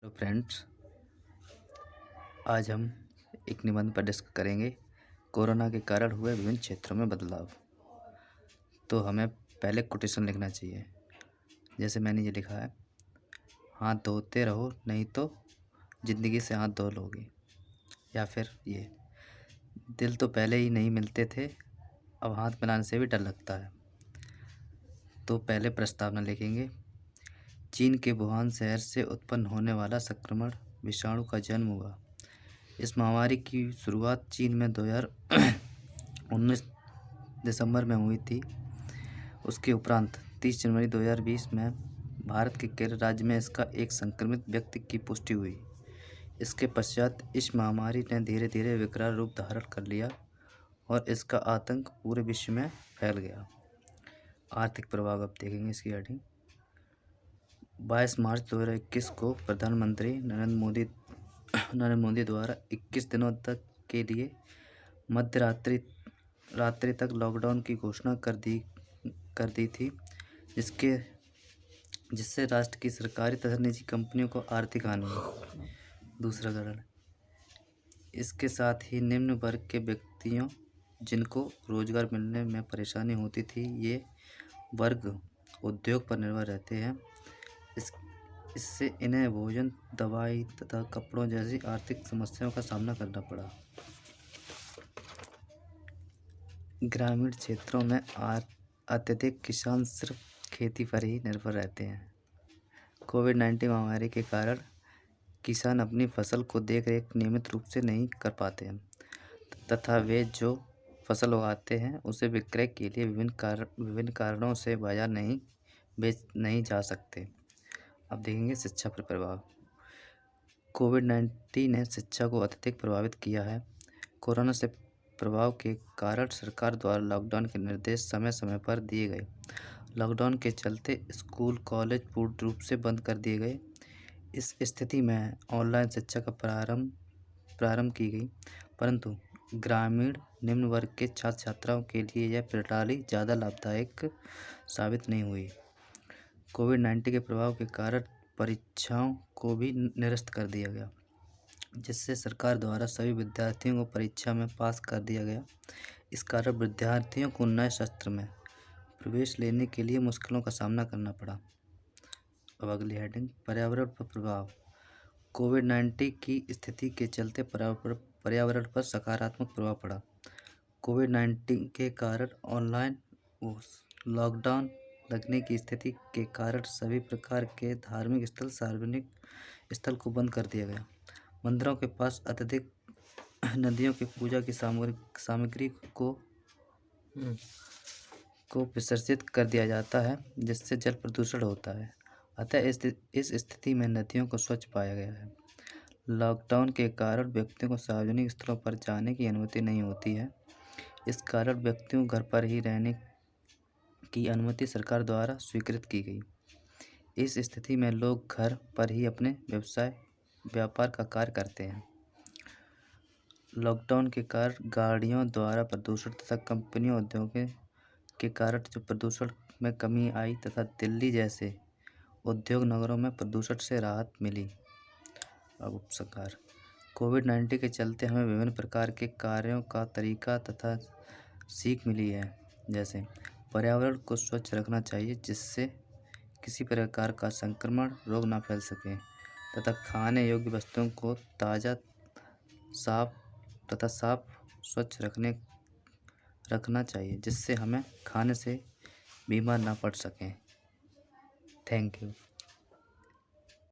Hello friends, आज हम एक निबंध पर डिस्कस करेंगे कोरोना के कारण हुए विभिन्न क्षेत्रों में बदलाव। तो हमें पहले कोटेशन लिखना चाहिए। जैसे मैंने ये लिखा है, हाथ धोते रहो नहीं तो ज़िंदगी से हाथ धो लोगे। या फिर ये, दिल तो पहले ही नहीं मिलते थे, अब हाथ मिलाने से भी डर लगता है। तो पहले प्रस्तावना लिखेंगे। चीन के वुहान शहर से उत्पन्न होने वाला संक्रमण विषाणु का जन्म हुआ। इस महामारी की शुरुआत चीन में 2019 दिसंबर में हुई थी। उसके उपरांत 30 जनवरी 2020 में भारत के केरल राज्य में इसका एक संक्रमित व्यक्ति की पुष्टि हुई। इसके पश्चात इस महामारी ने धीरे धीरे विकराल रूप धारण कर लिया और इसका आतंक पूरे विश्व में फैल गया। आर्थिक प्रभाव अब देखेंगे इसकी हेडिंग। 22 मार्च 2021 को प्रधानमंत्री नरेंद्र मोदी द्वारा 21 दिनों तक के लिए मध्य रात्रि तक लॉकडाउन की घोषणा कर दी थी, जिससे राष्ट्र की सरकारी तथा निजी कंपनियों को आर्थिक हानि हुई। दूसरा कारण, इसके साथ ही निम्न वर्ग के व्यक्तियों जिनको रोजगार मिलने में परेशानी होती थी, ये वर्ग उद्योग पर निर्भर रहते हैं। इससे इन्हें भोजन, दवाई तथा कपड़ों जैसी आर्थिक समस्याओं का सामना करना पड़ा। ग्रामीण क्षेत्रों में अत्यधिक किसान सिर्फ खेती पर ही निर्भर रहते हैं। कोविड-19 महामारी के कारण किसान अपनी फसल को देखरेख नियमित रूप से नहीं कर पाते हैं तथा वे जो फसल उगाते हैं उसे विक्रय के लिए विभिन्न कारणों से बाजार नहीं जा सकते। अब देखेंगे शिक्षा पर प्रभाव। कोविड-19 ने शिक्षा को अत्यधिक प्रभावित किया है। कोरोना से प्रभाव के कारण सरकार द्वारा लॉकडाउन के निर्देश समय समय पर दिए गए। लॉकडाउन के चलते स्कूल, कॉलेज पूर्ण रूप से बंद कर दिए गए। इस स्थिति में ऑनलाइन शिक्षा का प्रारंभ की गई, परंतु ग्रामीण निम्न वर्ग के छात्र छात्राओं के लिए यह प्रणाली ज़्यादा लाभदायक साबित नहीं हुई। कोविड-19 के प्रभाव के कारण परीक्षाओं को भी निरस्त कर दिया गया, जिससे सरकार द्वारा सभी विद्यार्थियों को परीक्षा में पास कर दिया गया। इस कारण विद्यार्थियों को नए सत्र में प्रवेश लेने के लिए मुश्किलों का सामना करना पड़ा। अब अगली हेडिंग, पर्यावरण पर प्रभाव। कोविड-19 की स्थिति के चलते पर्यावरण पर सकारात्मक प्रभाव पड़ा। कोविड-19 के कारण ऑनलाइन लॉकडाउन लगने की स्थिति के कारण सभी प्रकार के धार्मिक स्थल, सार्वजनिक स्थल को बंद कर दिया गया। मंदिरों के पास अत्यधिक नदियों की पूजा की सामग्री को विसर्जित कर दिया जाता है, जिससे जल प्रदूषण होता है। अतः इस स्थिति में नदियों को स्वच्छ पाया गया है। लॉकडाउन के कारण व्यक्तियों को सार्वजनिक स्थलों पर जाने की अनुमति नहीं होती है। इस कारण व्यक्तियों घर पर ही रहने की अनुमति सरकार द्वारा स्वीकृत की गई। इस स्थिति में लोग घर पर ही अपने व्यापार का कार्य करते हैं। लॉकडाउन के कारण गाड़ियों द्वारा प्रदूषण तथा कंपनियों, उद्योगों के कारण जो प्रदूषण में कमी आई तथा दिल्ली जैसे उद्योग नगरों में प्रदूषण से राहत मिली। अब उपसंहार। कोविड-19 के चलते हमें विभिन्न प्रकार के कार्यों का तरीका तथा सीख मिली है। जैसे पर्यावरण को स्वच्छ रखना चाहिए, जिससे किसी प्रकार का संक्रमण रोग ना फैल सके, तथा खाने योग्य वस्तुओं को ताज़ा, साफ स्वच्छ रखना चाहिए, जिससे हमें खाने से बीमार ना पड़ सकें। Thank you.